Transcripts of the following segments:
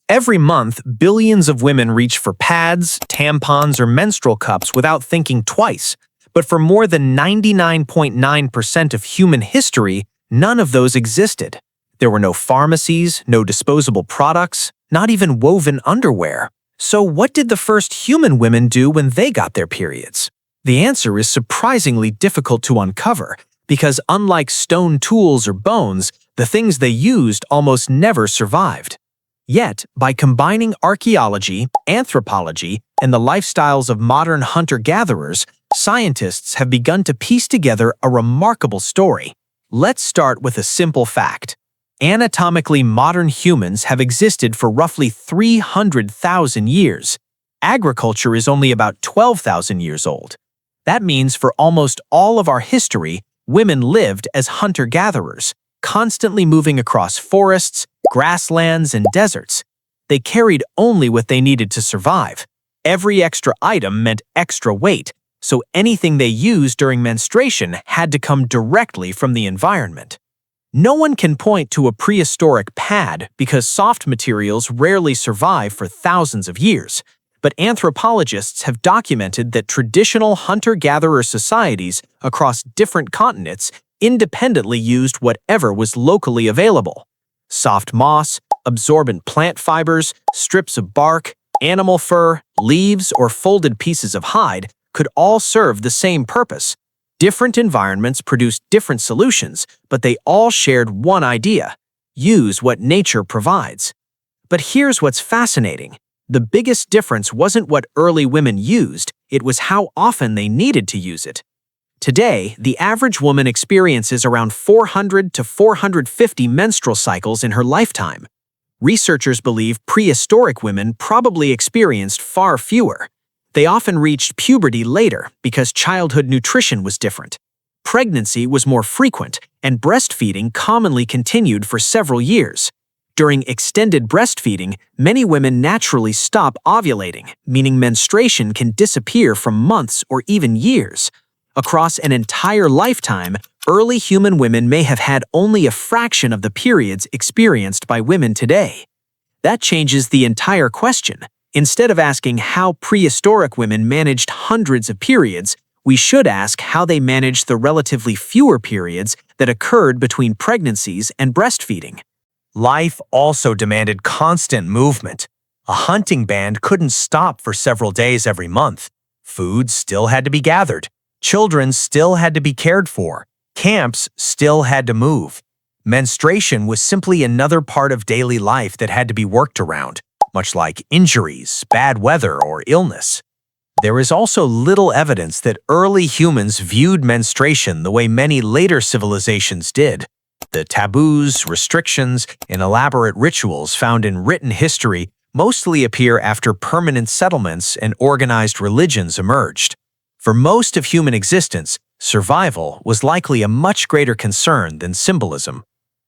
Every month, billions of women reach for pads, tampons, or menstrual cups without thinking twice. But for more than 99.9% of human history, none of those existed. There were no pharmacies, no disposable products, not even woven underwear. So what did the first human women do when they got their periods? The answer is surprisingly difficult to uncover, because unlike stone tools or bones, the things they used almost never survived. Yet, by combining archaeology, anthropology, and the lifestyles of modern hunter-gatherers, scientists have begun to piece together a remarkable story. Let's start with a simple fact. Anatomically modern humans have existed for roughly 300,000 years. Agriculture is only about 12,000 years old. That means for almost all of our history, women lived as hunter-gatherers, constantly moving across forests, grasslands, and deserts. They carried only what they needed to survive. Every extra item meant extra weight, so anything they used during menstruation had to come directly from the environment. No one can point to a prehistoric pad because soft materials rarely survive for thousands of years, but anthropologists have documented that traditional hunter-gatherer societies across different continents independently used whatever was locally available. Soft moss, absorbent plant fibers, strips of bark, animal fur, leaves, or folded pieces of hide could all serve the same purpose. Different environments produced different solutions, but they all shared one idea: use what nature provides. But here's what's fascinating. The biggest difference wasn't what early women used, it was how often they needed to use it. Today, the average woman experiences around 400 to 450 menstrual cycles in her lifetime. Researchers believe prehistoric women probably experienced far fewer. They often reached puberty later because childhood nutrition was different. Pregnancy was more frequent, and breastfeeding commonly continued for several years. During extended breastfeeding, many women naturally stop ovulating, meaning menstruation can disappear for months or even years. Across an entire lifetime, early human women may have had only a fraction of the periods experienced by women today. That changes the entire question. Instead of asking how prehistoric women managed hundreds of periods, we should ask how they managed the relatively fewer periods that occurred between pregnancies and breastfeeding. Life also demanded constant movement. A hunting band couldn't stop for several days every month. Food still had to be gathered. Children still had to be cared for. Camps still had to move. Menstruation was simply another part of daily life that had to be worked around, much like injuries, bad weather, or illness. There is also little evidence that early humans viewed menstruation the way many later civilizations did. The taboos, restrictions, and elaborate rituals found in written history mostly appear after permanent settlements and organized religions emerged. For most of human existence, survival was likely a much greater concern than symbolism.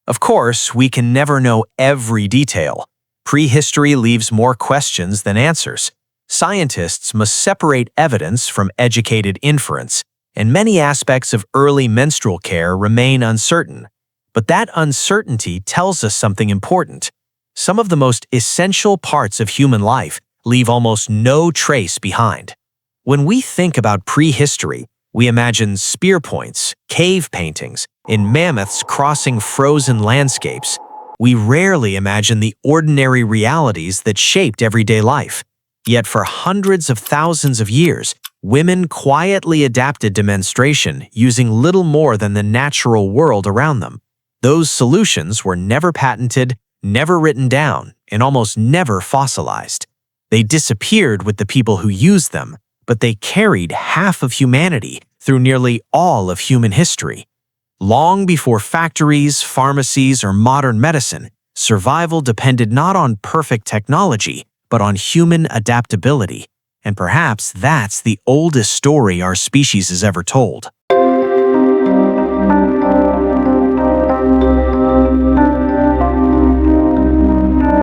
Of course, we can never know every detail. Prehistory leaves more questions than answers. Scientists must separate evidence from educated inference, and many aspects of early menstrual care remain uncertain. But that uncertainty tells us something important. Some of the most essential parts of human life leave almost no trace behind. When we think about prehistory, we imagine spear points, cave paintings, and mammoths crossing frozen landscapes. We rarely imagine the ordinary realities that shaped everyday life. Yet for hundreds of thousands of years, women quietly adapted to menstruation using little more than the natural world around them. Those solutions were never patented, never written down, and almost never fossilized. They disappeared with the people who used them, but they carried half of humanity through nearly all of human history. Long before factories, pharmacies, or modern medicine, survival depended not on perfect technology, but on human adaptability. And perhaps that's the oldest story our species has ever told.